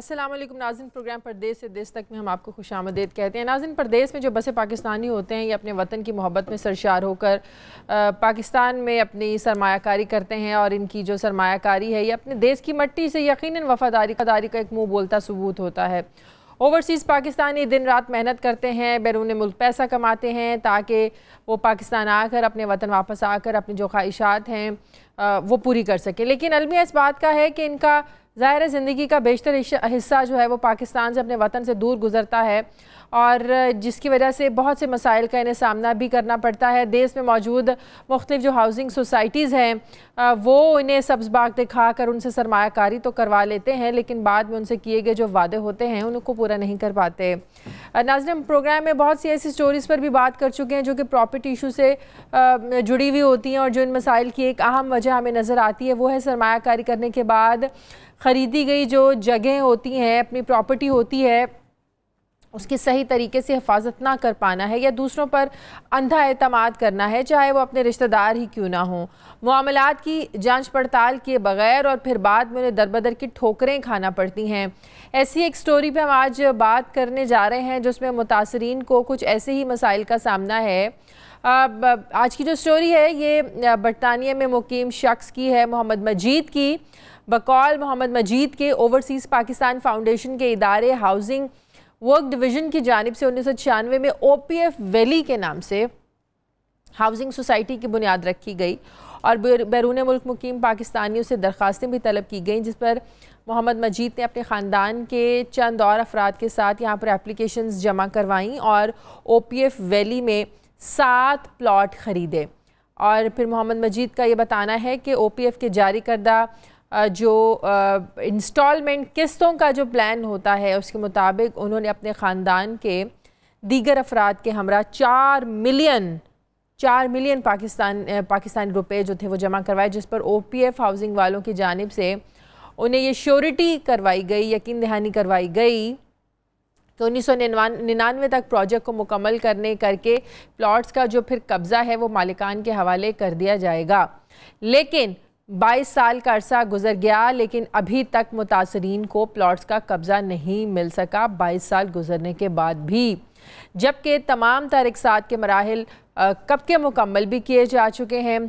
अस्सलामुअलैकुम नाज़रीन, प्रोग्राम परदेस से देश तक में हम आपको खुशामदीद कहते हैं। नाज़रीन, परदेस में जो बसे पाकिस्तानी होते हैं ये अपने वतन की मोहब्बत में सरशार होकर पाकिस्तान में अपनी सरमायाकारी करते हैं और इनकी जो सरमायाकारी है ये अपने देश की मट्टी से यकीनन वफादारी का एक मुँह बोलता सबूत होता है। ओवरसीज़ पाकिस्तानी दिन रात मेहनत करते हैं, बैरून मुल्क पैसा कमाते हैं ताकि वो पाकिस्तान आकर अपने वतन वापस आकर अपनी जो ख्वाहिशात हैं वो पूरी कर सके। लेकिन अलमिया इस बात का है कि इनका ज़ाहिर ज़िंदगी का बेशतर हिस्सा जो है वो पाकिस्तान से अपने वतन से दूर गुजरता है और जिसकी वजह से बहुत से मसाइल का इन्हें सामना भी करना पड़ता है। देश में मौजूद मुख्तलिफ जो हाउसिंग सोसाइटीज़ हैं वो इन्हें सब्ज़ बाग दिखा कर उनसे सरमायाकारी तो करवा लेते हैं, लेकिन बाद में उनसे किए गए जो वादे होते हैं उनको पूरा नहीं कर पाते। नाज़रीन, प्रोग्राम में बहुत सी ऐसी स्टोरीज़ पर भी बात कर चुके हैं जो कि प्रॉपर्टी इशू से जुड़ी हुई होती हैं और जो इन मसाइल की एक अहम वजह हमें नज़र आती है वो है सरमायाकारी करने के बाद ख़रीदी गई जो जगह होती हैं, अपनी प्रॉपर्टी होती है, उसकी सही तरीके से हिफाजत ना कर पाना है या दूसरों पर अंधा एतमाद करना है, चाहे वो अपने रिश्तेदार ही क्यों ना हों। मामलात की जांच पड़ताल किए बगैर और फिर बाद में उन्हें दरबदर की ठोकरें खाना पड़ती हैं। ऐसी एक स्टोरी पे हम आज बात करने जा रहे हैं जिसमें मुतासरीन को कुछ ऐसे ही मसाइल का सामना है। आज की जो स्टोरी है ये बरतानिया में मुकीम शख्स की है, मोहम्मद मजीद की। बकौल मोहम्मद मजीद के ओवरसीज़ पाकिस्तान फाउंडेशन के इदारे हाउसिंग वर्क डिवीज़न की जानिब से 1996 में OPF वैली के नाम से हाउसिंग सोसाइटी की बुनियाद रखी गई और बैरून मुल्क मुकीम पाकिस्तानियों से दरख्वास्तें भी तलब की गईं, जिस पर मोहम्मद मजीद ने अपने ख़ानदान के चंद और अफराद के साथ यहाँ पर एप्लीकेशंस जमा करवाईं और OPF वैली में 7 प्लॉट ख़रीदे। और फिर मोहम्मद मजीद का ये बताना है कि OPF के जारी करदा जो इंस्टॉलमेंट किस्तों का जो प्लान होता है उसके मुताबिक उन्होंने अपने ख़ानदान के दीगर अफराद के हमरा 4 मिलियन पाकिस्तानी रुपए जो थे वो जमा करवाए, जिस पर OPF हाउसिंग वालों की जानिब से उन्हें ये श्योरिटी करवाई गई, यकीन दहानी करवाई गई कि 1999 तक प्रोजेक्ट को मुकम्मल करके प्लॉट्स का जो फिर कब्ज़ा है वो मालिकान के हवाले कर दिया जाएगा। लेकिन 22 साल का अरसा गुजर गया लेकिन अभी तक मुतासरीन को प्लॉट्स का कब्ज़ा नहीं मिल सका 22 साल गुजरने के बाद भी, जबकि तमाम तहरीक़ात के मराहिल कब के मुकम्मल भी किए जा चुके हैं।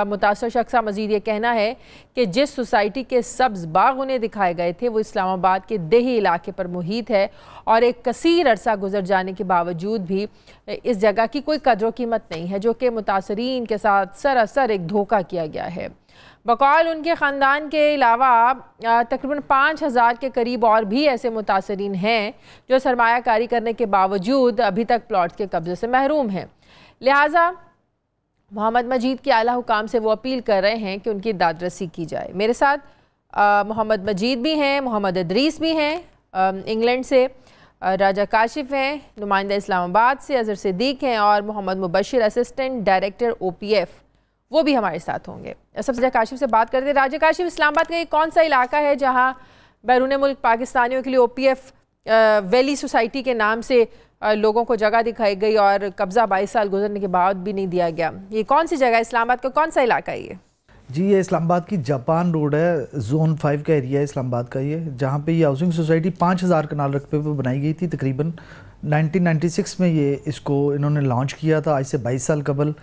मुतासर शख्स का मज़ीद ये कहना है कि जिस सोसाइटी के सब्ज़ बाग उन्हें दिखाए गए थे वो इस्लामाबाद के देही इलाके पर मुहित है और एक कसीर अरसा गुजर जाने के बावजूद भी इस जगह की कोई कदर कीमत नहीं है, जो कि मुतासरीन के साथ सरासर एक धोखा किया गया है। बकौल उनके ख़ानदान के अलावा तकरीबन 5000 के करीब और भी ऐसे मुतासरीन हैं जो सरमायाकारी करने के बावजूद अभी तक प्लॉट्स के कब्ज़े से महरूम हैं। लिहाजा मोहम्मद मजीद के आला हुकाम से वो अपील कर रहे हैं कि उनकी दादरसी की जाए। मेरे साथ मोहम्मद मजीद भी हैं, मोहम्मद इदरीस भी हैं इंग्लैंड से, राजा काशिफ हैं नुमाइंदा इस्लामाबाद से, अज़हर सिद्दीक हैं और Mohammad Mubashir assistant director OPF वो भी हमारे साथ होंगे। सबसे राजा काशिफ से बात करते हैं। राजा काशिफ, इस्लामाबाद का ये कौन सा इलाका है जहाँ बैरून मुल्क पाकिस्तानियों के लिए OPF वैली सोसाइटी के नाम से लोगों को जगह दिखाई गई और कब्ज़ा 22 साल गुजरने के बाद भी नहीं दिया गया? ये कौन सी जगह है? इस्लामाबाद का कौन सा इलाका है ये? जी, ये इस्लामाबाद की जापान रोड है, जोन 5 का एरिया है इस्लामाबाद का ये, जहाँ पे ये हाउसिंग सोसाइटी 5000 कनाल रकबे पर बनाई गई थी। तकरीबन 1996 में ये इसको इन्होंने लॉन्च किया था, आज से 22 साल कबल।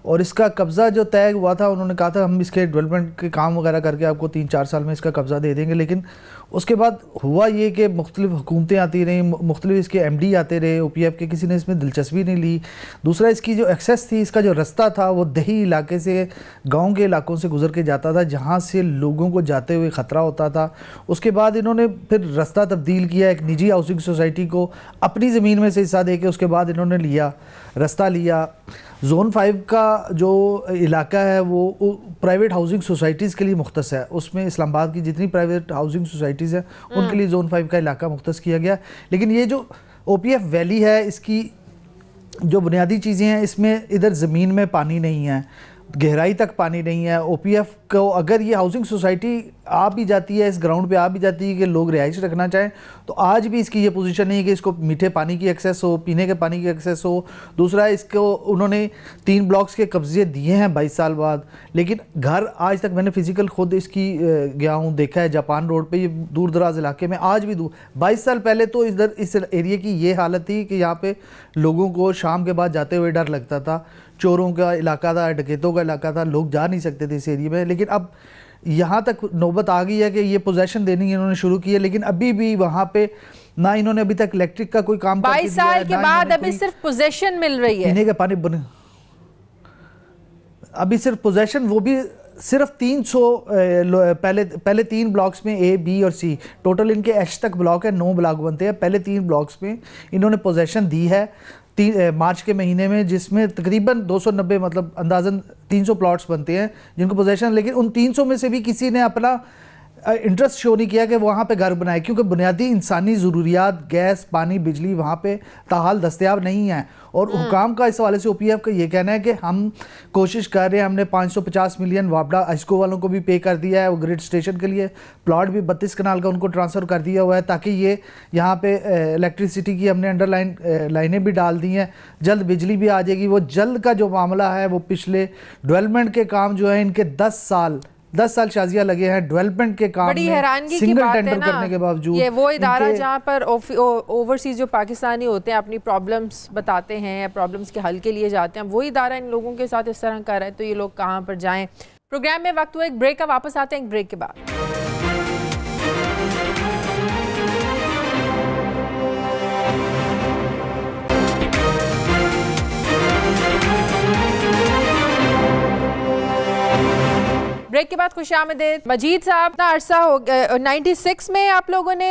और इसका कब्ज़ा जो तय हुआ था, उन्होंने कहा था हम इसके डेवलपमेंट के काम वगैरह करके आपको 3-4 साल में इसका कब्ज़ा दे देंगे। लेकिन उसके बाद हुआ ये कि मुख्तलिफ हुकूमतें आती रहीं, मुख्तलिफ इसके MD आते रहे OPF के, किसी ने इसमें दिलचस्पी नहीं ली। दूसरा, इसकी जो एक्सेस थी, इसका जो रास्ता था वो दही इलाके से, गांव के इलाकों से गुजर के जाता था, जहां से लोगों को जाते हुए ख़तरा होता था। उसके बाद इन्होंने फिर रास्ता तब्दील किया, एक निजी हाउसिंग सोसाइटी को अपनी ज़मीन में से हिस्सा दे के उसके बाद इन्होंने रास्ता लिया। जोन 5 का जो इलाका है वो प्राइवेट हाउसिंग सोसाइटीज़ के लिए मुख्तस है, उसमें इस्लामाबाद की जितनी प्राइवेट हाउसिंग सोसाइटीज़ हैं उनके लिए जोन 5 का इलाका मुख्तस किया गया। लेकिन ये जो OPF वैली है, इसकी जो बुनियादी चीज़ें हैं, इसमें इधर ज़मीन में पानी नहीं है, गहराई तक पानी नहीं है। ओपीएफ को अगर ये हाउसिंग सोसाइटी आ भी जाती है, इस ग्राउंड पे आ भी जाती है कि लोग रिहाइश रखना चाहें, तो आज भी इसकी ये पोजीशन नहीं है कि इसको मीठे पानी की एक्सेस हो, पीने के पानी की एक्सेस हो। दूसरा, इसको उन्होंने 3 ब्लॉक्स के कब्जे दिए हैं 22 साल बाद, लेकिन घर आज तक मैंने फिजिकल खुद इसकी गया हूँ, देखा है जापान रोड पे, ये दूर दराज इलाके में आज भी 22 साल पहले तो इधर इस एरिया की ये हालत थी कि यहाँ पे लोगों को शाम के बाद जाते हुए डर लगता था। चोरों का इलाका था, डकैतों का इलाका था, लोग जा नहीं सकते थे इस एरिया में। लेकिन अब यहाँ तक नौबत आ गई है कि ये पोजेशन देनी इन्होंने शुरू की है, लेकिन अभी भी वहाँ पे ना इन्होंने अभी तक इलेक्ट्रिक का कोई काम 22 साल के बाद अभी सिर्फ पोजेशन मिल रही है, पीने के पानी बने अभी सिर्फ पोजेशन, वो भी सिर्फ 300 पहले 3 ब्लॉक्स में A, B और C, टोटल इनके H तक ब्लॉक है, 9 ब्लॉक बनते हैं। पहले 3 ब्लॉक्स में इन्होंने पोजेशन दी है मार्च के महीने में, जिसमें तकरीबन 290 मतलब अंदाजन 300 प्लॉट्स बनते हैं जिनको पोजेशन, लेकिन उन 300 में से भी किसी ने अपना इंटरेस्ट शो नहीं किया कि वहाँ पे घर बनाए, क्योंकि बुनियादी इंसानी ज़रूरियात गैस, पानी, बिजली वहाँ पे ताहाल दस्तयाब नहीं है। और हुकाम का इस हवाले से OPF का ये कहना है कि हम कोशिश कर रहे हैं, हमने 550 मिलियन वापडा ISCO वालों को भी पे कर दिया है, वो ग्रिड स्टेशन के लिए प्लॉट भी 32 कनाल का उनको ट्रांसफ़र कर दिया हुआ है, ताकि ये यहाँ पे इलेक्ट्रिसिटी की हमने अंडरलाइन लाइनें भी डाल दी हैं, जल्द बिजली भी आ जाएगी। वो जल्द का जो मामला है, वो पिछले डेवलपमेंट के काम जो है इनके 10 साल शाजिया लगे हैं डेवलपमेंट के काम बड़ी हैरानगी की बात है ना, करने के बावजूद। ये वो इदारा जहाँ पर ओवरसीज जो पाकिस्तानी होते हैं अपनी प्रॉब्लम्स बताते हैं, प्रॉब्लम्स के हल के लिए जाते हैं, वही इदारा इन लोगों के साथ इस तरह कर रहा है, तो ये लोग कहाँ पर जाएं। प्रोग्राम में वक्त हुआ एक ब्रेक का, वापस आते हैं एक ब्रेक के बाद। ब्रेक के बाद खुशामदीद। मजीद साहब, इतना अरसा हो गया, 96 में आप लोगों ने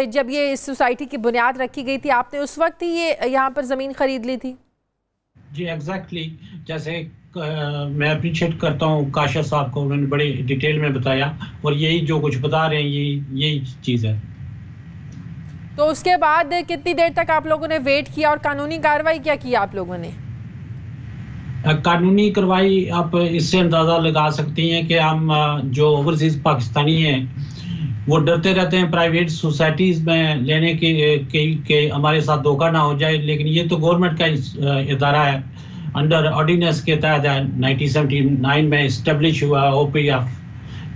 जब ये इस सोसाइटी की बुनियाद रखी गई थी, आपने उस वक्त ही ये यहाँ पर ज़मीन ख़रीद ली थी? जी एग्जैक्टली, जैसे मैं अप्रिशिएट करता हूँ काशा साहब को, उन्होंने बड़े डिटेल में बताया, और यही जो कुछ बता रहे हैं यही चीज़ है। तो उसके बाद कितनी देर तक आप लोगों ने वेट किया और कानूनी कार्रवाई क्या की आप लोगों ने? कानूनी कार्रवाई आप इससे अंदाज़ा लगा सकती हैं कि हम जो ओवरसीज पाकिस्तानी हैं वो डरते रहते हैं प्राइवेट सोसाइटीज़ में लेने के हमारे साथ धोखा ना हो जाए, लेकिन ये तो गवर्नमेंट का इदारा है, अंडर ऑर्डिनेंस के तहत 1979 में इस्टेब्लिश हुआ OPF,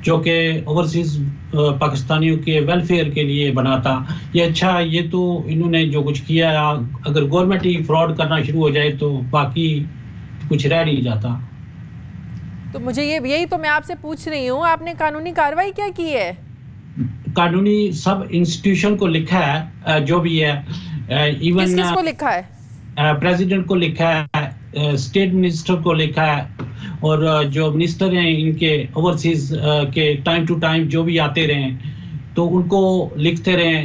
जो कि ओवरसीज पाकिस्तानियों के वेलफेयर के लिए बना था। ये अच्छा है, ये तो इन्होंने जो कुछ किया है, अगर गवर्नमेंट ही फ्रॉड करना शुरू हो जाए तो बाकी कुछ रह नहीं जाता। तो मुझे यही तो मैं आपसे पूछ रही हूँ, आपने कानूनी कार्रवाई क्या की है? कानूनी सब इंस्टीट्यूशन को लिखा है, जो भी है, इवन किसको लिखा है? प्रेसिडेंट को लिखा है, स्टेट मिनिस्टर को लिखा है, और जो मिनिस्टर हैं इनके ओवरसीज के टाइम टू टाइम जो भी आते रहे तो उनको लिखते रहे,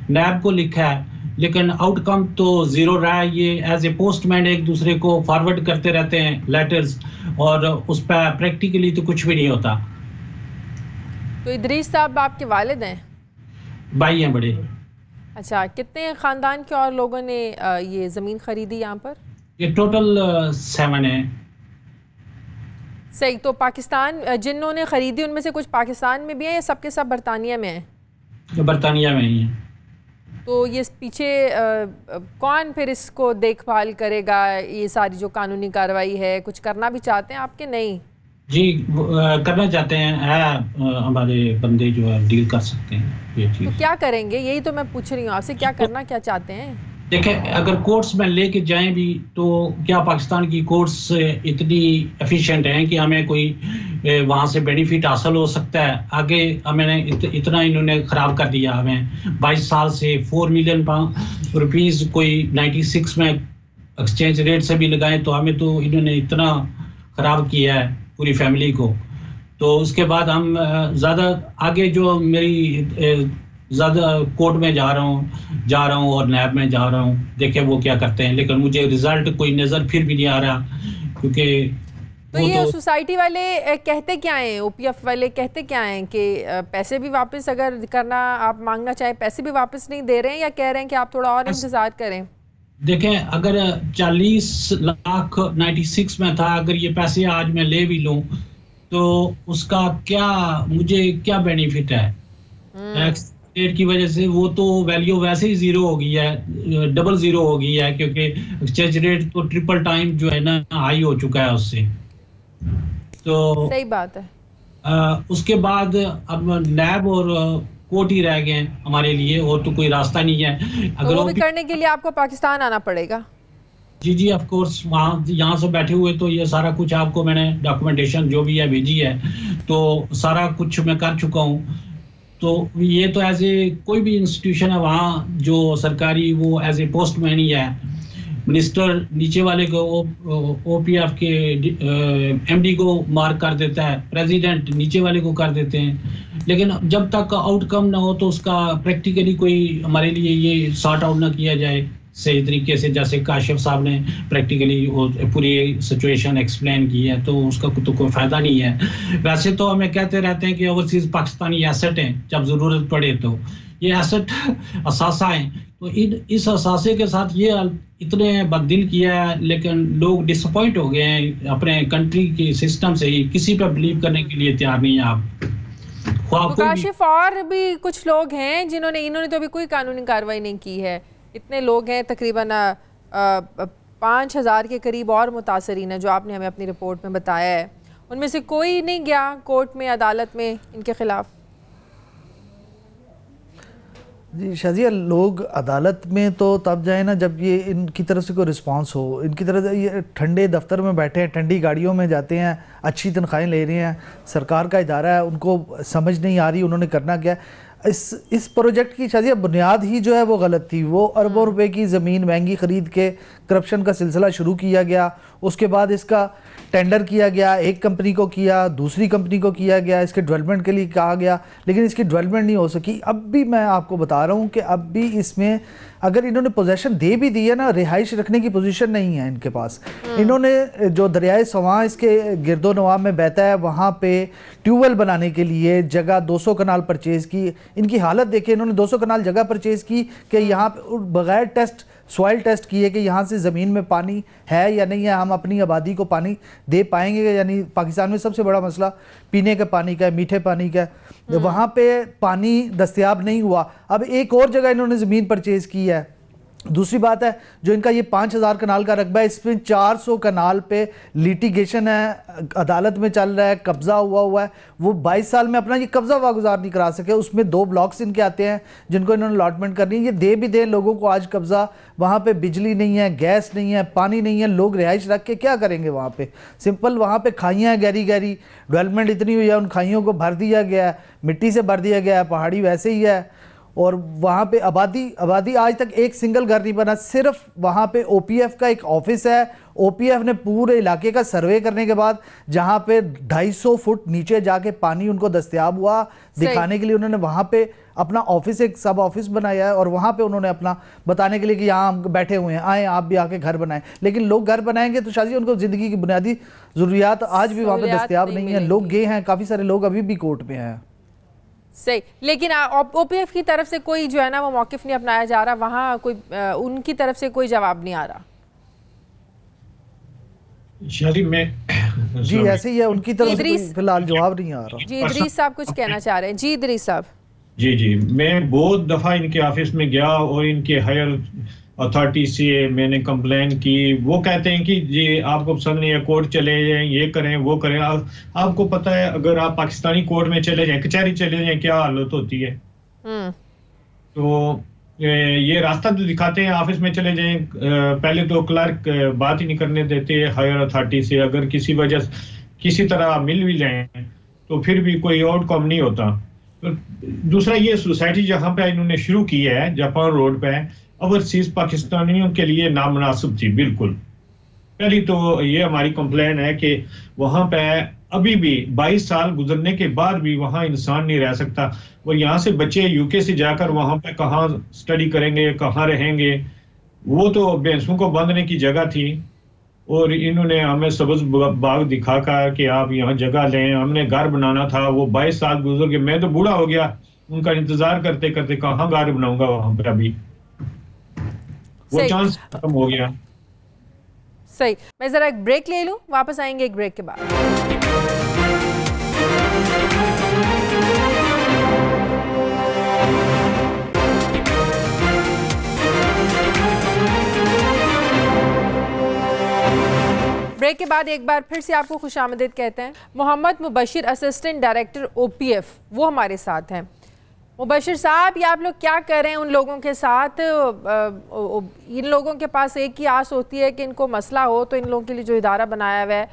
नैब को लिखा है, लेकिन आउटकम तो ज़ीरो रहा है। ये एज ए पोस्टमैन एक दूसरे को फॉरवर्ड करते रहते हैं लेटर्स, और उस पर प्रैक्टिकली तो कुछ भी नहीं होता। तो इदरीस साहब आपके वालिद हैं? भाई हैं बड़े। अच्छा, कितने ख़ानदान के और लोगों ने ये ज़मीन ख़रीदी यहाँ पर? ये टोटल 7 है। सही, तो पाकिस्तान जिन्होंने ख़रीदी उनमें से कुछ पाकिस्तान में भी हैं या सबके सब बरतानिया में हैं? बरतानिया में ही हैं। तो ये पीछे कौन फिर इसको देखभाल करेगा, ये सारी जो कानूनी कार्रवाई है? कुछ करना भी चाहते हैं आपके? नहीं जी, करना चाहते हैं, हमारे बंदे जो है डील कर सकते हैं ये चीज़। तो क्या करेंगे, यही तो मैं पूछ रही हूँ आपसे, क्या करना क्या चाहते हैं? देखें, अगर कोर्ट्स में लेके जाएं भी तो क्या पाकिस्तान की कोर्ट्स इतनी एफिशिएंट हैं कि हमें कोई वहाँ से बेनिफिट हासिल हो सकता है? आगे हमें इतना इन्होंने ख़राब कर दिया, हमें 22 साल से 4 मिलियन रुपीज़ कोई 96 में एक्सचेंज रेट से भी लगाएं तो हमें तो इन्होंने इतना ख़राब किया है पूरी फैमिली को। तो उसके बाद हम ज़्यादा आगे जो मेरी ज़्यादा कोर्ट में जा रहा हूँ और नैब में जा रहा हूँ, देखें वो क्या करते हैं, लेकिन मुझे रिजल्ट कोई नज़र फिर भी नहीं आ रहा, क्योंकि तो ये सोसाइटी वाले कहते क्या हैं, OPF वाले कहते क्या हैं कि पैसे भी वापस अगर करना आप मांगना चाहें पैसे भी वापस नहीं दे रहे हैं, या कह रहे हैं कि आप थोड़ा और इंतज़ार करें? देखें, अगर 40 लाख 96 में था, अगर ये पैसे आज मैं ले भी लूं तो उसका क्या, मुझे क्या बेनिफिट है? टैक्स रेट की वजह से वो तो वैल्यू वैसे ही जीरो हो गई है, डबल जीरो हो गई है, क्योंकि एक्सचेंज रेट तो ट्रिपल टाइम जो है ना हाई हो चुका है उससे। तो सही बात है। उसके बाद अब नैब और कोर्ट ही रह गए हैं हमारे लिए, और तो कोई रास्ता नहीं है। अगर तो वो भी करने के लिए आपको पाकिस्तान आना पड़ेगा। जी ऑफ कोर्स, वहाँ यहाँ से बैठे हुए तो ये सारा कुछ आपको मैंने डॉक्यूमेंटेशन जो भी है भेजी है, तो सारा कुछ मैं कर चुका हूँ। तो ये तो एज ए कोई भी इंस्टीट्यूशन है वहाँ जो सरकारी, वो एज ए पोस्टमैन ही है। मिनिस्टर नीचे वाले को ओपीएफ के एमडी को मार्क कर देता है, प्रेसिडेंट नीचे वाले को कर देते हैं, लेकिन जब तक आउटकम ना हो तो उसका प्रैक्टिकली कोई हमारे लिए ये सॉर्ट आउट ना किया जाए सही तरीके से, जैसे काशिफ साहब ने प्रैक्टिकली पूरी सिचुएशन एक्सप्लेन की है, तो उसका तो कोई फायदा नहीं है। वैसे तो हमें कहते रहते हैं कि ओवरसीज पाकिस्तानी एसेट हैं, जब जरूरत पड़े तो ये एसेट असासा है, तो इस असासे के साथ ये इतने बददिल किया है, लेकिन लोग डिसअपॉइंट हो गए हैं अपने कंट्री के सिस्टम से ही, किसी पे बिलीव करने के लिए तैयार नहीं है आप। काशिफ, और भी कुछ लोग हैं इन्होंने तो अभी कोई कानूनी कार्रवाई नहीं की है। इतने लोग हैं, तकरीबन 5000 के करीब और मुतासरीन है जो आपने हमें अपनी रिपोर्ट में बताया है, उनमें से कोई नहीं गया कोर्ट में, अदालत में इनके खिलाफ? जी शाजिया, लोग अदालत में तो तब जाए ना जब ये इनकी तरफ से कोई रिस्पांस हो। इनकी तरफ से ये ठंडे दफ्तर में बैठे हैं, ठंडी गाड़ियों में जाते हैं, अच्छी तनख्वाहें ले रहे हैं, सरकार का इदारा है, उनको समझ नहीं आ रही उन्होंने करना क्या। इस प्रोजेक्ट की शाजिया बुनियाद ही जो है वो गलत थी। वो अरबों रुपए की ज़मीन महंगी ख़रीद के करप्शन का सिलसिला शुरू किया गया, उसके बाद इसका टेंडर किया गया, एक कंपनी को किया, दूसरी कंपनी को किया गया, इसके डेवलपमेंट के लिए कहा गया, लेकिन इसकी डेवलपमेंट नहीं हो सकी। अब भी मैं आपको बता रहा हूँ कि अब भी इसमें अगर इन्होंने पोजेशन दे भी दी है ना, रिहाइश रखने की पोजीशन नहीं है इनके पास। इन्होंने जो दरियाए सवां इसके गिरदो नवा में बहता है, वहाँ पे ट्यूबवेल बनाने के लिए जगह 200 कनाल परचेज़ की। इनकी हालत देखिए, इन्होंने 200 कनाल जगह परचेज़ की कि यहाँ पे बगैर टेस्ट, सॉइल टेस्ट किए कि यहाँ से ज़मीन में पानी है या नहीं है, हम अपनी आबादी को पानी दे पाएंगे। यानी पाकिस्तान में सबसे बड़ा मसला पीने के पानी का है, मीठे पानी का है, वहाँ पे पानी दस्तयाब नहीं हुआ। अब एक और जगह इन्होंने ज़मीन परचेज़ की है। दूसरी बात है, जो इनका ये 5000 कनाल का रकबा है, इसमें 400 कनाल पे लिटिगेशन है, अदालत में चल रहा है, कब्जा हुआ है। वो 22 साल में अपना ये कब्जा वागुजार नहीं करा सके। उसमें 2 ब्लॉक्स इनके आते हैं जिनको इन्होंने अलॉटमेंट करनी है। ये दे भी दें लोगों को आज कब्जा, वहाँ पे बिजली नहीं है, गैस नहीं है, पानी नहीं है, लोग रिहाइश रख के क्या करेंगे वहाँ पे? सिंपल वहाँ पे खाइयाँ हैं गहरी गहरी, डेवलपमेंट इतनी हुई है, उन खाइयों को भर दिया गया है, मिट्टी से भर दिया गया है, पहाड़ी वैसे ही है। और वहाँ पे आबादी आज तक एक सिंगल घर नहीं बना। सिर्फ वहाँ पे ओपीएफ का एक ऑफिस है। ओपीएफ ने पूरे इलाके का सर्वे करने के बाद जहाँ पे 250 फुट नीचे जाके पानी उनको दस्तयाब हुआ, दिखाने के लिए उन्होंने वहाँ पे अपना ऑफिस, एक सब ऑफिस बनाया है, और वहाँ पे उन्होंने अपना बताने के लिए कि यहाँ हम बैठे हुए हैं, आए आप भी आके घर बनाएं। लेकिन लोग घर बनाएंगे तो शायद उनको ज़िंदगी की बुनियादी ज़रूरियात आज भी वहाँ पे दस्तयाब नहीं है। लोग गए हैं, काफ़ी सारे लोग अभी भी कोर्ट में हैं। सही, लेकिन ओपीएफ की तरफ से कोई जो है ना वो मौक़िफ़ नहीं अपनाया जा रहा, वहाँ कोई उनकी तरफ से कोई जवाब नहीं आ रहा। शरीफ में जी ऐसे ही है, उनकी तरफ से फिलहाल जवाब नहीं आ रहा। जी इदरीस साहब कुछ कहना चाह रहे हैं। जी इदरीस साहब। जी मैं बहुत दफ़ा इनके ऑफिस में गया और इनके हायर अथॉरिटी से मैंने कंप्लेन की। वो कहते हैं कि जी आपको पसंद नहीं है, कोर्ट चले जाएं, ये करें वो करें। आपको पता है अगर आप पाकिस्तानी कोर्ट में चले जाएं, कचहरी चले जाएं, क्या हालत होती है। तो ये रास्ता तो दिखाते हैं, ऑफिस में चले जाएं, पहले तो क्लर्क बात ही नहीं करने देते हायर अथॉरिटी से। अगर किसी वजह किसी तरह मिल भी जाएं तो फिर भी कोई आउटकम नहीं होता। तो दूसरा, ये सोसाइटी जहाँ पे इन्होंने शुरू की है जापान रोड पे, ओवरसीज पाकिस्तानियों के लिए नामुनासिब थी बिल्कुल। पहली तो ये हमारी कंप्लेन है कि वहाँ पे अभी भी 22 साल गुजरने के बाद भी वहाँ इंसान नहीं रह सकता। और यहाँ से बच्चे यूके से जाकर वहाँ पे कहाँ स्टडी करेंगे, कहाँ रहेंगे। वो तो भैंसों को बांधने की जगह थी और इन्होंने हमें सब्ज बाग दिखाकर कि आप यहाँ जगह लें, हमने घर बनाना था। वो 22 साल गुजर गए, मैं तो बूढ़ा हो गया उनका इंतजार करते करते, कहाँ घर बनाऊंगा वहाँ पर अभी। वो चांस खत्म हो गया। सही, मैं जरा एक ब्रेक ले लूं, वापस आएंगे एक ब्रेक के बाद। ब्रेक के बाद एक बार फिर से आपको खुशामदीद कहते हैं। Mohammad Mubashir assistant director OPF वो हमारे साथ हैं। मुबशिर साहब, ये आप लोग क्या कर रहे हैं उन लोगों के साथ? इन लोगों के पास एक ही आस होती है कि इनको मसला हो तो इन लोगों के लिए जो इदारा बनाया हुआ है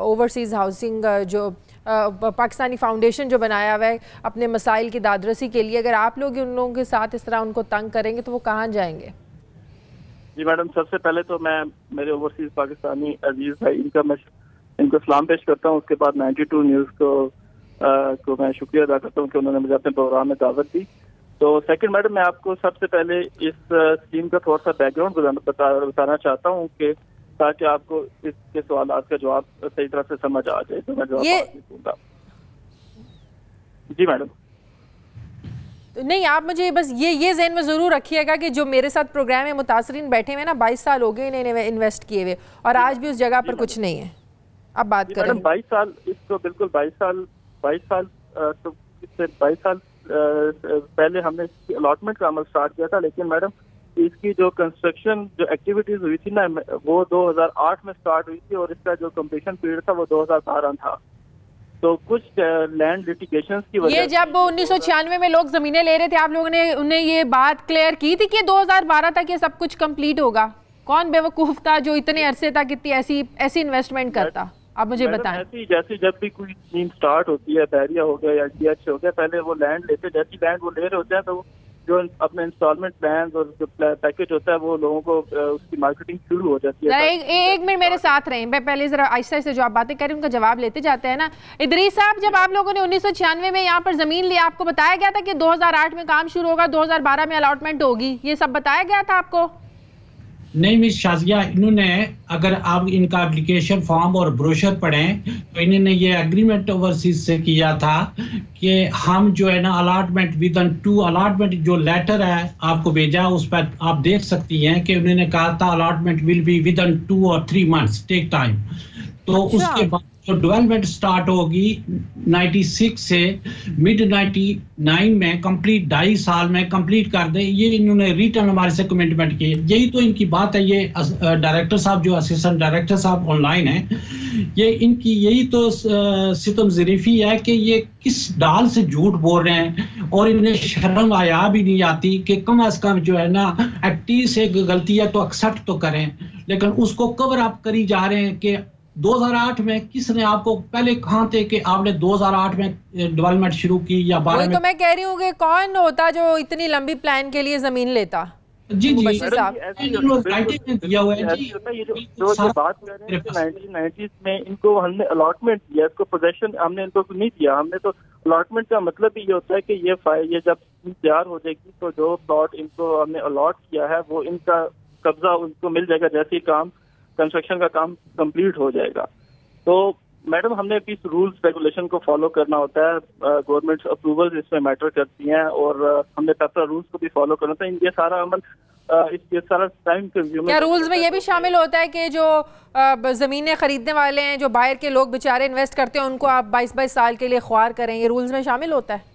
ओवरसीज़ हाउसिंग, जो पाकिस्तानी फाउंडेशन जो बनाया हुआ है अपने मसाइल की दादरसी के लिए, अगर आप लोग उन लोगों के साथ इस तरह उनको तंग करेंगे तो वो कहाँ जाएंगे? जी मैडम, सबसे पहले तो मैं मेरे ओवरसीज पाकिस्तानी अजीज भाई इनको सलाम पेश करता हूँ। उसके बाद 92 न्यूज़ को मैं शुक्रिया अदा करता हूँ कि उन्होंने मुझे अपने प्रोग्राम में दावत दी। तो सेकंड मैडम, मैं आपको सबसे पहले इस स्कीम का थोड़ा सा बैकग्राउंड बताना चाहता हूँ कि ताकि आपको इसके सवालात का जवाब सही तरह से समझ आ जाए। तो मैं जवाब दूंगा। जी मैडम। नहीं, आप मुझे बस ये ज़हन में ज़रूर रखिएगा कि जो मेरे साथ प्रोग्राम में मुतासरीन बैठे हुए ना 22 साल हो गए इन्हें इन्वेस्ट किए हुए और आज भी उस जगह पर कुछ नहीं है। अब बात करें। 22 साल, इसको बिल्कुल 22 साल तो इससे 22 साल पहले हमने इसकी अलॉटमेंट का अमल स्टार्ट किया था, लेकिन मैडम इसकी जो कंस्ट्रक्शन जो एक्टिविटीज हुई थी ना वो 2008 में स्टार्ट हुई थी और इसका जो कंप्लीशन पीरियड था वो 2012 था। तो कुछ लैंड लिटिगेशंस की वजह, ये जब 1996 में लोग जमीनें ले रहे थे, आप लोगों ने उन्हें ये बात क्लियर की थी कि 2012 तक ये सब कुछ कंप्लीट होगा? कौन बेवकूफ था जो इतने अरसे तक इतनी ऐसी इन्वेस्टमेंट करता? आप मुझे बताएं। जैसे जब भी कोई स्कीम स्टार्ट होती है, बैरिया हो गया या DH हो गया, पहले वो लैंड लेते, जैसी लैंड वो ले रहे होते हैं तो जो अपने इंस्टॉलमेंट प्लान और जो पैकेज होता है वो लोगों को उसकी मार्केटिंग शुरू हो जाती है। एक मिनट मेरे साथ रहें, मैं पहले जरा आहिस्ता से जो आप बातें कर रहे हैं उनका जवाब लेते जाते हैं ना। इदरीस साहब, जब आप लोगों ने 1996 में यहाँ पर जमीन ली, आपको बताया गया था कि 2008 में काम शुरू होगा, 2012 में अलॉटमेंट होगी, ये सब बताया गया था आपको? नहीं मिस शाजिया, इन्होंने अगर आप इनका एप्लीकेशन फॉर्म और ब्रोशर पढ़ें तो इन्होंने ये एग्रीमेंट ओवरसीज से किया था कि हम जो है ना अलॉटमेंट विद इन 2 अलॉटमेंट जो लेटर है आपको भेजा, उस पर आप देख सकती हैं कि उन्होंने कहा था allotment will be with in 2 और 3 मंथ्स, टेक टाइम। तो उसके बाद जो डेवलपमेंट स्टार्ट होगी 96 से मिड 99 में कंप्लीट 2.5 साल में कंप्लीट कर दे, ये इन्होंने रिटर्न हमारे से कमिटमेंट किए। यही तो इनकी बात है। ये डायरेक्टर साहब जो असिस्टेंट डायरेक्टर साहब ऑनलाइन है, ये इनकी यही तो सितम ज़रीफ़ी है कि ये किस डाल से झूठ बोल रहे हैं और इन्हें शर्म आया भी नहीं आती कि कम अज कम जो है ना एक्टिव से गलती है तो एक्सेप्ट तो करें, लेकिन उसको कवर अप करी जा रहे हैं कि 2008 में किसने आपको पहले कहाँ थे कि आपने 2008 में डेवलपमेंट शुरू की या 12 में? तो मैं कह रही हूँ कि कौन होता जो इतनी लंबी प्लान के लिए जमीन लेता? जी जी दिया हुआ है जी। जो बात कर रहे हैं 1990s में इनको हमने अलॉटमेंट दिया, इसको पोजेशन हमने इनको नहीं दिया। हमने तो अलॉटमेंट का मतलब ही ये होता है कि ये जब तैयार हो जाएगी तो जो प्लॉट इनको हमने अलॉट किया है वो इनका कब्जा उनको मिल जाएगा जैसे ही काम कंस्ट्रक्शन का काम कंप्लीट हो जाएगा। तो मैडम हमने इस रूल्स रेगुलेशन को फॉलो करना होता है, गवर्नमेंट अप्रूवल्स इसमें मैटर करती हैं और हमने पेपरा रूल्स को भी फॉलो करना होता है। ये सारा अमल ये सारा टाइम कंज्यूमर। क्या रूल्स में ये भी शामिल होता है कि जो जमीनें खरीदने वाले हैं, जो बाहर के लोग बेचारे इन्वेस्ट करते हैं, उनको आप 22-22 साल के लिए ख्वार करें, ये रूल्स में शामिल होता है?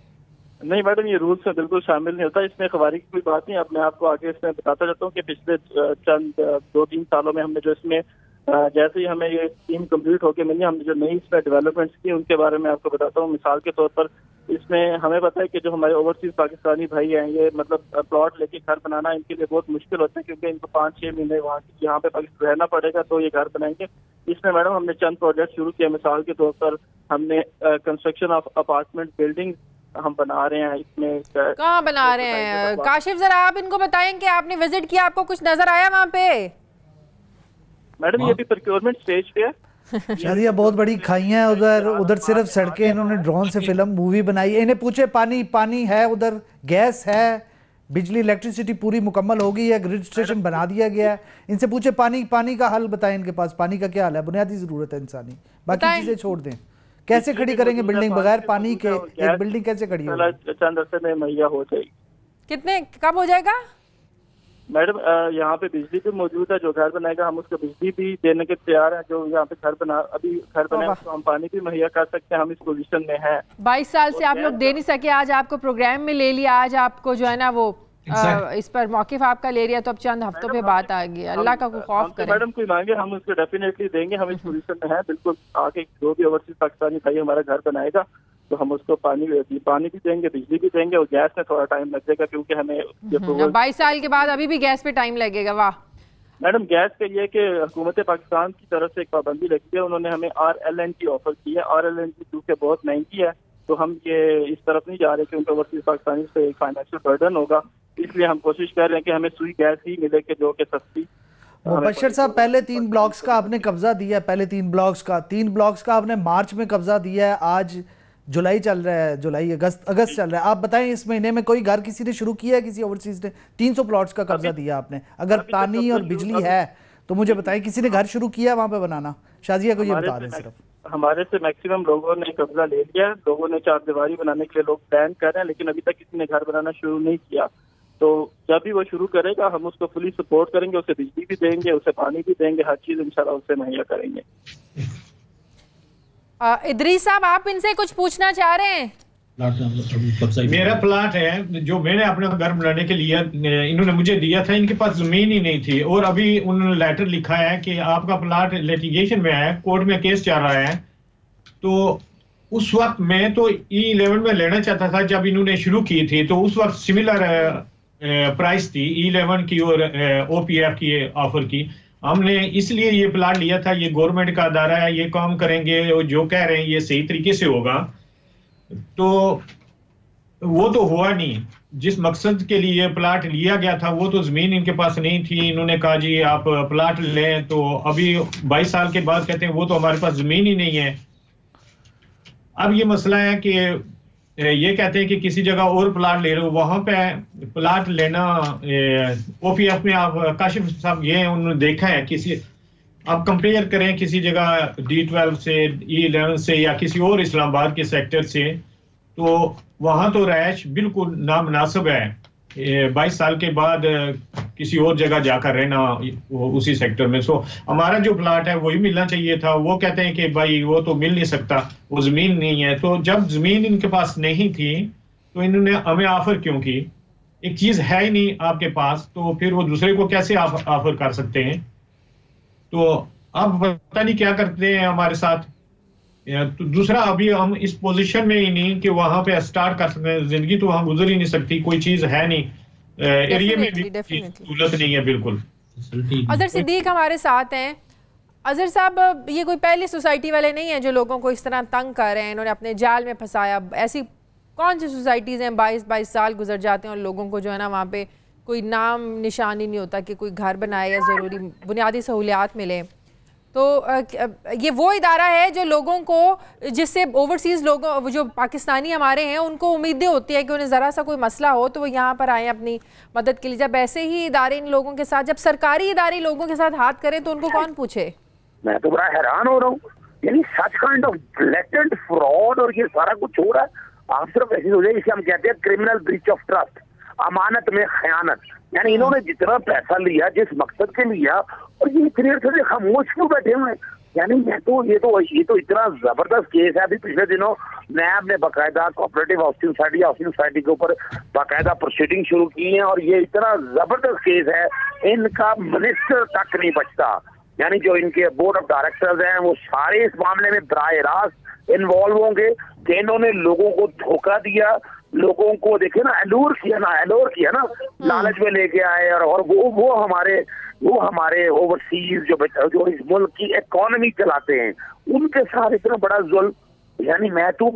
नहीं मैडम, ये रूल्स में बिल्कुल शामिल नहीं होता। इसमें ख्वारी की कोई बात नहीं। अब मैं आपको आगे इसमें बताता जाता हूँ कि पिछले चंद 2-3 सालों में हमने जो इसमें जैसे ही हमें ये स्कीम कंप्लीट होकर मिली, हमने जो नई इसमें डेवलपमेंट्स की उनके बारे में आपको बताता हूँ। मिसाल के तौर पर इसमें हमें पता है कि जो हमारे ओवरसीज पाकिस्तानी भाई हैं, ये मतलब प्लॉट लेके घर बनाना इनके लिए बहुत मुश्किल होता है क्योंकि इनको 5-6 महीने यहाँ पे पाकिस्तान रहना पड़ेगा तो ये घर बनाएंगे। इसमें मैडम हमने चंद प्रोजेक्ट शुरू किए। मिसाल के तौर पर हमने कंस्ट्रक्शन ऑफ अपार्टमेंट बिल्डिंग हम बना रहे हैं। इसमें कहाँ बना रहे हैं काशिफ, जरा आप इनको बताएं कि आपने विजिट किया, आपको कुछ नजर आया वहाँ पे? मैडम ये भी प्रोक्योरमेंट स्टेज पे है। शादिया बहुत बड़ी खाइयां हैं उधर सिर्फ सड़कें, इन्होंने ड्रोन से फिल्म मूवी बनाई है। इन्हें पूछे पानी है उधर, गैस है, बिजली इलेक्ट्रिसिटी पूरी मुकम्मल हो गई है, ग्रिड स्टेशन बना दिया गया है। इनसे पूछे पानी का हल बताएं, इनके पास पानी का क्या हाल है? बुनियादी जरूरत है इंसानी, बाकी चीजें छोड़ दें। कैसे खड़ी करेंगे बिल्डिंग बगैर पानी के? एक बिल्डिंग कैसे खड़ी होगी? चंद अरसे में मुहैया हो जाएगी। कितने कब हो जाएगा? मैडम यहाँ पे बिजली भी मौजूद है, जो घर बनाएगा हम उसको बिजली भी देने के तैयार हैं। जो यहाँ पे अभी घर बनाए उसको हम पानी भी मुहैया कर सकते हैं, हम इस पोजीशन में हैं। 22 साल से आप लोग दे नहीं सके, आज आपको प्रोग्राम में ले लिया, आज आपको जो है ना वो इस पर मौक़िफ़ आपका ले लिया, तो अब चंद हफ्तों पे बात आ गई। अल्लाह का खौफ करें मैडम, कोई मांगे हम उसको डेफिनेटली देंगे, हम इस पोजीशन में हैं बिल्कुल। आगे जो भी ओवरसीज पाकिस्तानी भाई हमारा घर बनाएगा तो हम उसको पानी भी देंगे, बिजली भी देंगे, और गैस में थोड़ा टाइम लगेगा क्योंकि हमें 22 साल के बाद अभी भी गैस पे टाइम लगेगा। वाह मैडम, गैस पे ये कि हुकूमत पाकिस्तान की तरफ से एक पाबंदी लगी है, उन्होंने हमें RLNG ऑफर की है। RLNG क्योंकि बहुत महंगी है तो हम ये इस तरफ नहीं जा रहे क्योंकि ओवरसीज पाकिस्तानी से एक फाइनेंशियल बर्डन होगा, इसलिए हम कोशिश कर रहे हैं कि हमें सुई गैस ही मिले कि जो कि सस्ती। मुबश्शिर साहब, पहले 3 ब्लॉक्स का आपने कब्जा दिया है, पहले 3 ब्लॉक्स का आपने मार्च में कब्जा दिया है, आज जुलाई चल रहा है, अगस्त चल रहा है। आप बताएं इस महीने में कोई घर किसी ने शुरू किया है, किसी ओवरसीज ने? 300 प्लॉट्स का कब्जा दिया आपने, अगर पानी और बिजली है तो मुझे बताएं किसी ने घर शुरू किया है वहाँ पे बनाना? शाजिया को ये बता दें सिर्फ। हमारे से मैक्सिमम लोगों ने कब्जा ले लिया, लोगों ने चारदीवारी बनाने के लिए लोग प्लान कर रहे हैं, लेकिन अभी तक किसी ने घर बनाना शुरू नहीं किया। तो जब भी वो शुरू करेगा हम उसको फुली सपोर्ट करेंगे, उसे बिजली भी देंगे, उसे पानी भी देंगे, हर चीज इंशाल्लाह उससे मुहैया करेंगे। इदरीस साहब, आप इनसे कुछ पूछना चाह रहे हैं? मेरा प्लाट है जो मैंने अपना घर बनाने के लिए इन्होंने मुझे दिया था, इनके पास जमीन ही नहीं थी, और अभी उन्होंने लेटर लिखा है कि आपका प्लाट लिटिगेशन में है, कोर्ट में केस चल रहा है। तो उस वक्त मैं तो E11 में लेना चाहता था जब इन्होंने शुरू की थी, तो उस वक्त सिमिलर प्राइस थी E11 की और OPF की ऑफर की। हमने इसलिए ये प्लाट लिया था, ये गवर्नमेंट का अदारा है, ये काम करेंगे और जो कह रहे हैं ये सही तरीके से होगा। तो वो तो हुआ नहीं, जिस मकसद के लिए प्लाट लिया गया था वो तो जमीन इनके पास नहीं थी। इन्होंने कहा जी आप प्लाट लें, तो अभी 22 साल के बाद कहते हैं वो तो हमारे पास जमीन ही नहीं है। अब ये मसला है कि ये कहते हैं कि किसी जगह और प्लाट ले रहे हो, वहां पे प्लाट लेना OPF में आप काशिफ साहब ये उन्होंने देखा है, किसी आप कंपेयर करें किसी जगह D12 से E11 से या किसी और इस्लामाबाद के सेक्टर से, तो वहां तो रैश बिल्कुल नामुनासिब है 22 साल के बाद किसी और जगह जाकर रहना उसी सेक्टर में। सो हमारा जो प्लाट है वही मिलना चाहिए था। वो कहते हैं कि भाई वो तो मिल नहीं सकता, वो जमीन नहीं है। तो जब जमीन इनके पास नहीं थी तो इन्होंने हमें ऑफर क्यों की? एक चीज है ही नहीं आपके पास, तो फिर वो दूसरे को कैसे ऑफर कर सकते हैं? तो अब पता नहीं क्या करते हैं हमारे साथ। तो दूसरा, अभी हम इस पोजीशन में ही नहीं कि वहां पे स्टार्ट कर सकते हैं, जिंदगी तो वहां गुजर ही नहीं सकती, कोई चीज है नहीं, एरिया में भी सहूलत नहीं है बिल्कुल। अजहर सिद्दीक हमारे साथ हैं। अजहर साहब, ये कोई पहली सोसाइटी वाले नहीं है जो लोगों को इस तरह तंग कर रहे हैं, इन्होंने अपने जाल में फंसाया। ऐसी कौन सी सोसाइटीज़ हैं 22 साल गुजर जाते हैं और लोगों को जो है ना वहाँ पे कोई नाम निशान ही नहीं होता कि कोई घर बनाए या ज़रूरी बुनियादी सहूलियात मिले। तो ये वो इदारा है जो लोगों को, जिससे ओवरसीज़ लोगों जो पाकिस्तानी हमारे हैं उनको उम्मीदें होती है कि उन्हें ज़रा सा कोई मसला हो तो वो यहाँ पर आएँ अपनी मदद के लिए। जब ऐसे ही इदारे इन लोगों के साथ, जब सरकारी इदारे लोगों के साथ हाथ करें तो उनको कौन पूछे? मैं तो बड़ा हैरान हो रहा हूँ, यानी such kind of blatant fraud और ये सारा कुछ हो रहा है। आप सिर्फ ऐसी हो जाए, इसे हम कहते हैं क्रिमिनल ब्रीच ऑफ ट्रस्ट, अमानत में खयानत। यानी इन्होंने जितना पैसा लिया जिस मकसद के लिया, और ये इतनी देर से खामोश क्यों बैठे हुए हैं? यानी ये तो इतना जबरदस्त केस है। अभी पिछले दिनों नैब ने बाकायदा कोऑपरेटिव हाउसिंग सोसाइटी के ऊपर बाकायदा प्रोसीडिंग शुरू की है, और ये इतना जबरदस्त केस है, इनका मिनिस्टर तक नहीं बचता। यानी जो इनके बोर्ड ऑफ डायरेक्टर्स हैं वो सारे इस मामले में बराह रास्त इन्वॉल्व होंगे कि इन्होंने लोगों को धोखा दिया, लोगों को देखे ना एलोर किया ना लालच में लेके आए, और वो हमारे ओवरसीज जो इस मुल्क की इकोनॉमी चलाते हैं उनके साथ इतना बड़ा जुल्म। यानी मैं तो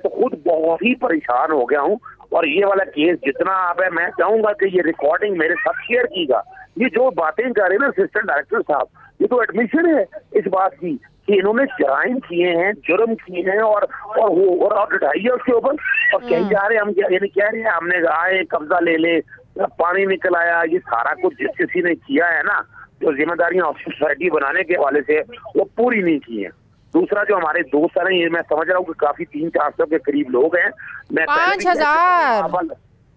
खुद बहुत ही परेशान हो गया हूँ। और ये वाला केस जितना आप है, मैं चाहूंगा कि ये रिकॉर्डिंग मेरे साथ शेयर कीगा। ये जो बातें कर रहे हैं ना असिस्टेंट डायरेक्टर साहब, ये तो एडमिशन है इस बात की कि इन्होंने जराइम किए हैं, जुर्म किए हैं, और ढाई उसके ऊपर, और कहीं जा रहे हैं हम, यानी कह रहे हैं हमने आए कब्जा ले ले, पानी निकल आया। ये सारा कुछ जिस किसी ने किया है ना, जो जिम्मेदारियां सोसाइटी बनाने के हवाले से वो पूरी नहीं की है। दूसरा, जो हमारे दोस्त हैं, ये मैं समझ रहा हूँ कि काफी 300-400 के करीब लोग हैं।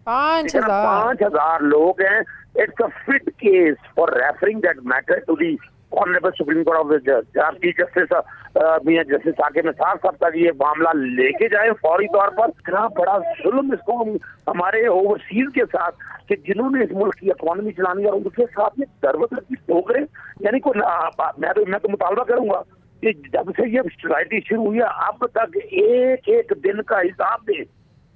5,000 लोग हैं। it's a fit case for referring that matter to the Honorable Supreme Court of the Judge। आप चीफ जस्टिस मियां जस्टिस साकिब निसार साहब तक ये मामला लेके जाए फौरी तौर पर। इतना बड़ा जुल्म इसको हमारे ओवरसीज के साथ कि जिन्होंने इस मुल्क की इकोनॉमी चलानी और उनके साथ में दरबदर की ठोकरें, यानी को मैं तो मुतालबा करूंगा कि जब से ये सोसाइटी शुरू हुई है अब तक एक एक दिन का हिसाब दें।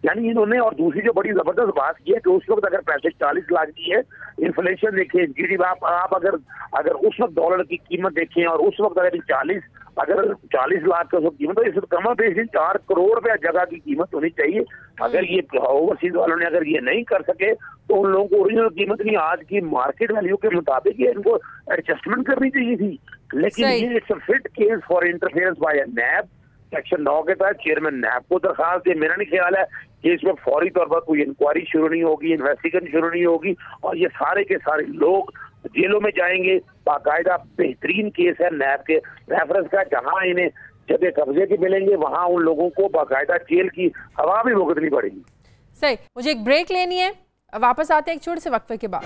यानी इन्होंने, और दूसरी जो बड़ी जबरदस्त बात ये है कि उस वक्त अगर पैसे 40 लाख की है, इन्फ्लेशन देखें, जीडीपी आप अगर उस वक्त डॉलर की कीमत देखें और उस वक्त अगर 40 लाख का कीमत, तो इस कम बेसिन 4 करोड़ रुपया जगह की कीमत होनी चाहिए। अगर ये ओवरसीज वालों ने अगर ये नहीं कर सके तो उन लोगों को ओरिजिनल कीमत नहीं, आज की मार्केट वैल्यू के मुताबिक ये इनको एडजस्टमेंट करनी चाहिए थी। लेकिन ये it's a fit case for interference by a NAB. Section 9 के तहत चेयरमैन नैब को दरखास्त दे। मेरा नहीं ख्याल है कि इसमें फौरी तौर पर कोई इंक्वायरी शुरू नहीं होगी, इन्वेस्टिगेशन शुरू नहीं होगी और ये सारे के सारे लोग जेलों में जाएंगे। बाकायदा बेहतरीन केस है नैब के रेफरेंस का, जहां इन्हें जगह कब्जे के मिलेंगे वहां उन लोगों को बाकायदा जेल की हवा भी भुगतनी पड़ेगी। सही, मुझे एक ब्रेक लेनी है, वापस आते हैं एक छोटे से वक्फे के बाद।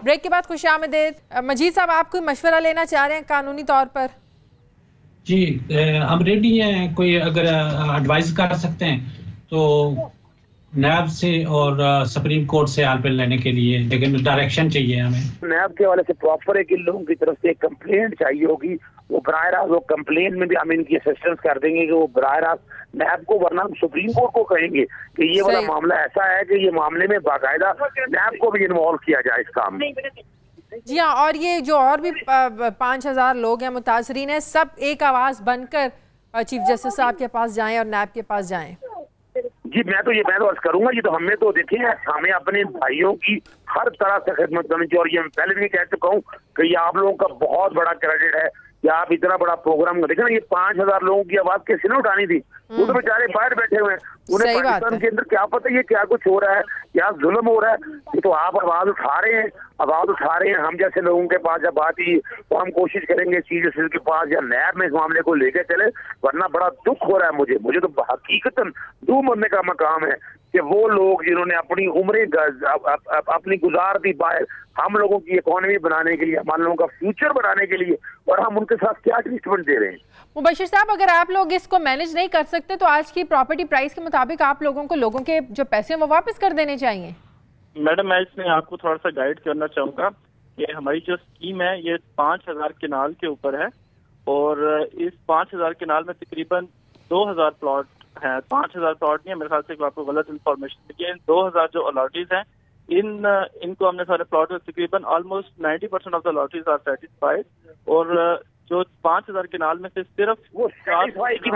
ब्रेक के बाद खुशामदीद। मजीद साहब, आप कोई मशवरा लेना चाह रहे हैं कानूनी तौर पर? जी, हम रेडी हैं, कोई अगर एडवाइस कर सकते हैं तो नैब से और सुप्रीम कोर्ट से हेल्प लेने के लिए, लेकिन डायरेक्शन चाहिए हमें। नैब के वाले से प्रॉपर है कि लोगों की तरफ से कंप्लेंट चाहिए होगी, वो बराह रास्त वो कंप्लेंट में भी हम इनकी असिस्टेंस कर देंगे कि वो बराह रास्त नैब को, वरना हम सुप्रीम कोर्ट को कहेंगे कि ये वाला मामला ऐसा है कि ये मामले में बाकायदा नैब को भी इन्वॉल्व किया जाए इस काम में। जी हाँ, और ये जो और भी 5000 लोग हैं मुतासरीन हैं, सब एक आवाज़ बनकर चीफ जस्टिस साहब के पास जाएं और नैब के पास जाएं। जी मैं तो अर्ज करूंगा, ये तो हमने तो देखे हैं, हमें अपने भाइयों की हर तरह से खिदमत करनी चाहिए। और ये मैं पहले भी कह चुका हूँ कि ये आप लोगों का बहुत बड़ा क्रेडिट है कि आप इतना बड़ा प्रोग्राम देखे ना। ये 5000 लोगों की आवाज किसी ने उठानी थी, वो तो बेचारे बाहर बैठे हुए हैं, उन्हें पाकिस्तान के अंदर क्या पता ये क्या कुछ हो रहा है, क्या जुल्म हो रहा है। ये तो आप आवाज उठा रहे हैं, हम जैसे लोगों के पास जब बात ही तो हम कोशिश करेंगे चीफ जस्टिस के पास या नैब में इस मामले को लेकर चले, वरना बड़ा दुख हो रहा है मुझे तो हकीकतन दू मरने का मकाम है कि वो लोग जिन्होंने अपनी उम्रें अपनी गुजार दी बाहर हम लोगों की इकोनॉमी बनाने के लिए, हमारे लोगों का फ्यूचर बनाने के लिए, और हम उनके साथ क्या ट्रीटमेंट दे रहे हैं। मुबशिर साहब, अगर आप लोग इसको मैनेज नहीं कर सकते तो आज की प्रॉपर्टी प्राइस के मुताबिक आप लोगों के जो पैसे हैं वो वापस कर देने चाहिए। मैडम, मैं इसमें आपको थोड़ा सा गाइड करना चाहूँगा कि हमारी जो स्कीम है ये 5000 केनाल के ऊपर है और इस 5000 केनाल में तकरीबन 2000 प्लॉट है। 5000 प्लॉट नहीं है, मेरे ख्याल से आपको गलत इन्फॉर्मेशन दी है। 2000 जो अलॉटीज हैं इनको हमने सारे प्लॉट तकरीबन almost 90% of the allottees are satisfied. और जो 5000 केनाल में से सिर्फ वो सेटिस्फाई की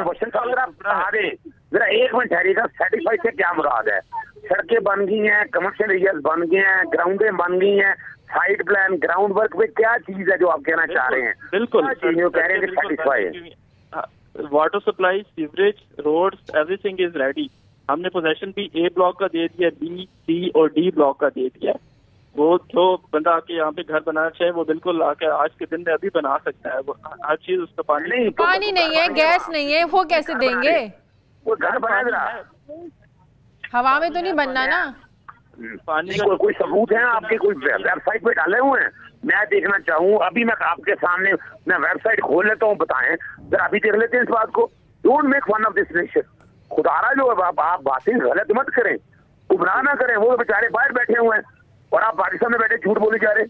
जरा एक मिनट ठहरिएगा, सेटिस्फाई से क्या मुराद है? सड़कें बन गई हैं, कमर्शियल एरियाज बन गए हैं, ग्राउंडें बन गई हैं, साइड प्लान, ग्राउंड वर्क पे क्या चीज है जो आप कहना चाह रहे हैं? बिल्कुल कह रहे हैं कि सेटिस्फाई है। Water supply, sewerage, roads, everything is ready. हमने पोजेशन भी ए ब्लॉक का दे दिया, बी, सी और डी ब्लॉक का दे दिया। वो जो बंदा आके यहाँ पे घर बनाना चाहे वो बिल्कुल आके आज के दिन में अभी बना सकता है। वो हर चीज, उसका पानी नहीं है, गैस नहीं है, वो कैसे देंगे? वो घर बना रहा, हवा में तो नहीं बनना ना। पानी कोई सबूत है आपके? कोई वेबसाइट पे डाले हुए हैं? मैं देखना चाहूँ अभी, मैं आपके सामने मैं वेबसाइट खोल लेता हूँ, बताएं जरा, अभी देख लेते हैं इस बात को। Don't make fun of this nation. खुदारा जो आप बातें गलत मत करें, गुमराह ना करें। वो बेचारे बाहर बैठे हुए हैं और आप पाकिस्तान में बैठे झूठ बोले जा रहे हैं।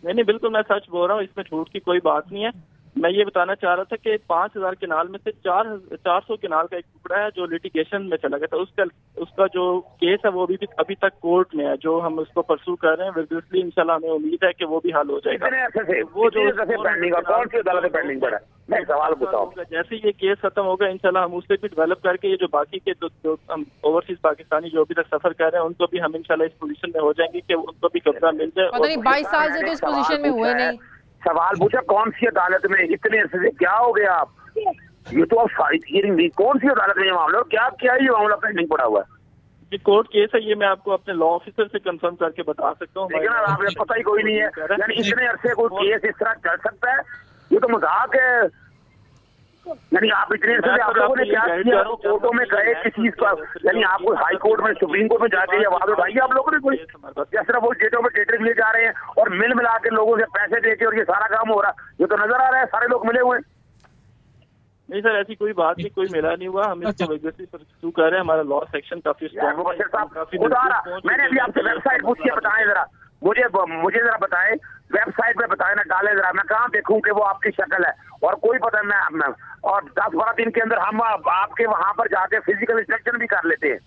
नहीं, बिल्कुल मैं सच बोल रहा हूँ, इसमें झूठ की कोई बात नहीं है। मैं ये बताना चाह रहा था कि 5000 केनाल में से 400 केनाल का एक टुकड़ा है जो लिटिगेशन में चला गया था। उसका जो केस है वो अभी तक कोर्ट में है, जो हम उसको परसू कर रहे हैं। विजिटली इंशाल्लाह हमें उम्मीद है कि वो भी हल हो जाएगा। वो जो पेंडिंग है, कौन सी अदालत में पेंडिंग पड़ा है? मैं सवाल बताऊं, जैसे ये केस खत्म होगा इंशाल्लाह हम उससे भी डेवलप करके ये जो बाकी के जो हम ओवरसीज पाकिस्तानी जो अभी तक सफर कर रहे हैं उनको भी हम इंशाल्लाह इस पोजीशन में हो जाएंगे कि उनको भी कब्जा मिल जाए। 22 साल से तो इस पोजीशन में हुए नहीं। सवाल पूछा कौन सी अदालत में? इतने अरसे से क्या हो गया आप? ये तो आप हियरिंग दी, कौन सी अदालत में ये मामला, क्या ये मामला पेंडिंग पड़ा हुआ है? ये कोर्ट केस है, ये मैं आपको अपने लॉ ऑफिसर से कंफर्म करके बता सकता हूँ। लेकिन आपने पता ही कोई नहीं है, यानी इतने अरसे कोई केस इस तरह चल सकता है? ये तो मजाक है। यानी आप इतने अरसे आप लोगों ने क्या किया? कोर्टों में गए किस चीज का, यानी आपको हाई कोर्ट में सुप्रीम कोर्ट में जाके आवाज उठाई आप लोगों ने कोई? या सिर्फ वो डेटों में डेटे लिए जा रहे हैं और मिल मिला के लोगों से पैसे दे के और ये सारा काम हो रहा है? ये तो नजर आ रहा है, सारे लोग मिले हुए हैं। नहीं सर, ऐसी कोई बात नहीं, कोई मिला नहीं हुआ। हम इसको वैगसी परस्यू कर रहे हैं, हमारा लॉ सेक्शन काफी स्ट्रांग है। मैंने अभी आपसे वेबसाइट पूछ के बताएं जरा, मुझे जरा बताएं, वेबसाइट पे बताएं ना, डालें जरा, मैं कहाँ देखूं कि वो आपकी शक्ल है और कोई पता मैं और 10-12 दिन के अंदर हम आपके वहाँ पर जाके फिजिकल इंस्पेक्शन भी कर लेते हैं।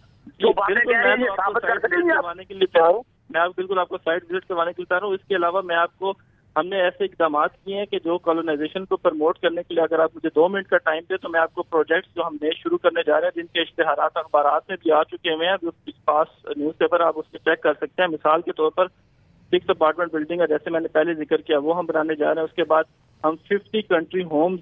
जो बातें कह रहे हैं ये साबित कर सकेंगे आप? के लिए तैयार हूँ मैं, बिल्कुल आपको साइट विजिट करवाने के लिए तैयार हूँ। इसके अलावा मैं आपको, हमने ऐसे इकदाम किए हैं कि जो कॉलोनाइजेशन को प्रमोट करने के लिए, अगर आप मुझे 2 मिनट का टाइम दे तो मैं आपको प्रोजेक्ट्स जो हम नए शुरू करने जा रहे हैं, जिनके इश्तेहारात अखबारात में भी आ चुके हुए हैं, जो पास न्यूज़पेपर आप उसके चेक कर सकते हैं। मिसाल के तौर पर 6 अपार्टमेंट बिल्डिंग है, जैसे मैंने पहले जिक्र किया, वो हम बनाने जा रहे हैं। उसके बाद हम 50 कंट्री होम्स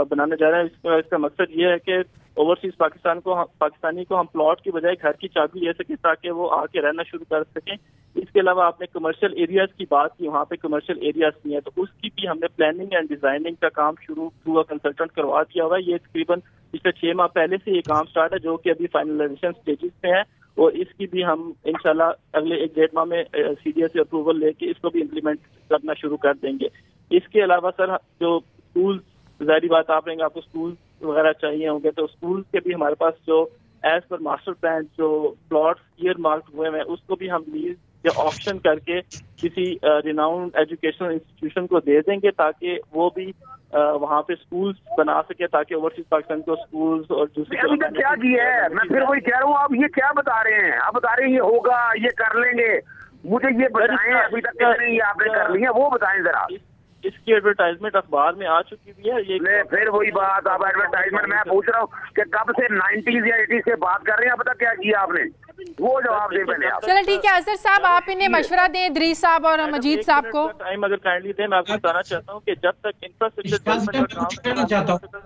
बनाने जा रहे हैं। इसका मकसद ये है कि ओवरसीज पाकिस्तानी को हम प्लॉट की बजाय घर की चाबी दे सकें ताकि वो आके रहना शुरू कर सकें। इसके अलावा आपने कमर्शियल एरियाज की बात की, वहाँ पे कमर्शियल एरियाज नहीं है, तो उसकी भी हमने प्लानिंग एंड डिजाइनिंग का काम शुरू थ्रू कंसल्टेंट करवा दिया हुआ है। ये तकरीबन पिछले 6 माह पहले से ये काम स्टार्ट है, जो कि अभी फाइनलाइजेशन स्टेजेस पे है, और इसकी भी हम इंशाल्लाह अगले 1-1.5 माह में CDS से अप्रूवल लेके इसको भी इम्प्लीमेंट करना शुरू कर देंगे। इसके अलावा सर, जो स्कूल, जाहिर बात आप रहेंगे, आपको स्कूल वगैरह चाहिए होंगे, तो स्कूल के भी हमारे पास जो एज पर मास्टर प्लान जो प्लॉट्स ईयर मार्क हुए हैं, उसको भी हम लीज या ऑप्शन करके किसी रिनाउंड एजुकेशनल इंस्टीट्यूशन को दे देंगे, ताकि वो भी वहाँ पे स्कूल्स बना सके, ताकि ओवरसीज पाकिस्तान को स्कूल्स और दूसरी अभी तक क्या किया है? मैं फिर वही कह रहा हूँ, आप ये क्या बता रहे हैं? आप बता रहे हैं ये होगा, ये कर लेंगे, मुझे ये बताएं अभी तक कितने ये आपने कर लिया, वो बताएं जरा। इसकी एडवर्टाइजमेंट अखबार में आ चुकी हुई है। ये फिर वही बात, आप एडवर्टाइजमेंट, मैं पूछ रहा हूँ कि कब से 90s या 80s से बात कर रहे हैं, पता क्या किया आपने? वो जवाब दे पहले आप। चलो ठीक है अजहर साहब, आप इन्हें मशवरा दें इदरीस साहब और मजीद साहब को। टाइम अगर काइंडली दें, मैं आपको बताना चाहता हूँ कि जब तक इंफ्रास्ट्रक्चर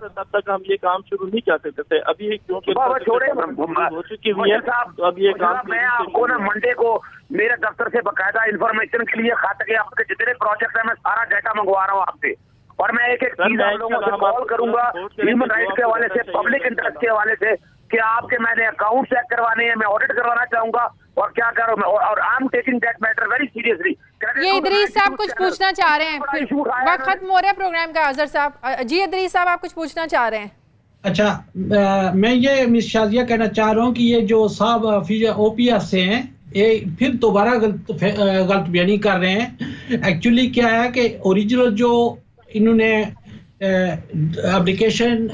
तब तक हम ये काम शुरू नहीं कर सकते थे। अभी क्योंकि हो चुकी हुई है, तो अब ये काम मैं आपको ना मंडे को मेरे दफ्तर से बकायदा इंफॉर्मेशन के लिए खाते के आपके जितने प्रोजेक्ट है मैं सारा डाटा मंगवा रहा हूँ आपसे, और मैं एक चीज आप लोगों से कॉल करूंगा ह्यूमन राइट्स के हवाले से, पब्लिक इंटरेस्ट के हवाले से, कि आपके मैंने अकाउंट चेक करवाने हैं, मैं ऑडिट करवाना चाहूंगा और क्या करूँ मैं, और I am taking that matter very seriously. ये इदरीस साहब कुछ पूछना चाह रहे हैं, फिर वक्त खत्म हो रहा है प्रोग्राम का। अजहर साहब, जी इदरीस साहब आप कुछ पूछना चाह रहे हैं? अच्छा, मैं ये मिस शाजिया कहना चाह रहा हूँ कि ये जो साहब OPS से हैं, ये फिर दोबारा गलत बयानी कर रहे हैं। एक्चुअली क्या है कि ओरिजिनल जो इन्होंने एप्लीकेशन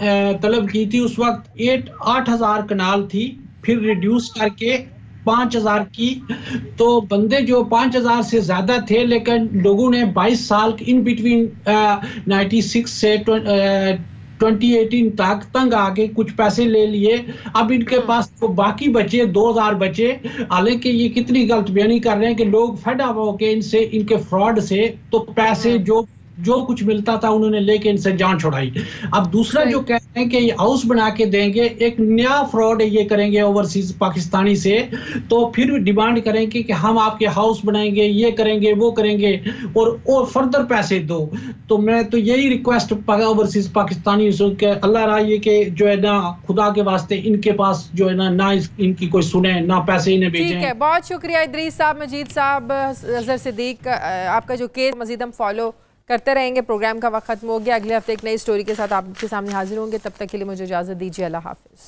तलब की थी उस वक्त 8,000 कनाल थी, फिर रिड्यूस करके 5,000 की, तो बंदे जो 5,000 से ज्यादा थे, लेकिन लोगों ने 22 साल इन बिटवीन 96 से 2018 तक तंग आके कुछ पैसे ले लिए। अब इनके पास तो बाकी बचे 2,000 बचे। हालांकि ये कितनी गलत बयानी कर रहे हैं कि लोग फेड अप होके इनसे, इनके फ्रॉड से, तो पैसे जो कुछ मिलता था उन्होंने लेके इनसे जान छुड़ाई। अब दूसरा जो कह रहे हैं कि ये हाउस बना के देंगे, एक नया फ्रॉड ये करेंगे ओवरसीज पाकिस्तानी से, तो फिर डिमांड करेंगे कि हम आपके हाउस बनाएंगे, ये करेंगे, वो करेंगे, और फर्दर पैसे दो। तो मैं तो यही रिक्वेस्ट ओवरसीज पाकिस्तानी के अल्लाह राय के जो है ना, खुदा के वास्ते इनके पास जो है ना इनकी कोई सुने, ना पैसे इन्हें भेजें। ठीक है, बहुत शुक्रिया इदरीस साहब, मजीद साहब, अजहर सिद्दीक। आपका जो केस मजीद हम फॉलो करते रहेंगे। प्रोग्राम का वक्त खत्म हो गया, अगले हफ्ते एक नई स्टोरी के साथ आपके सामने हाजिर होंगे। तब तक के लिए मुझे इजाज़त दीजिए, अल्लाह हाफिज़।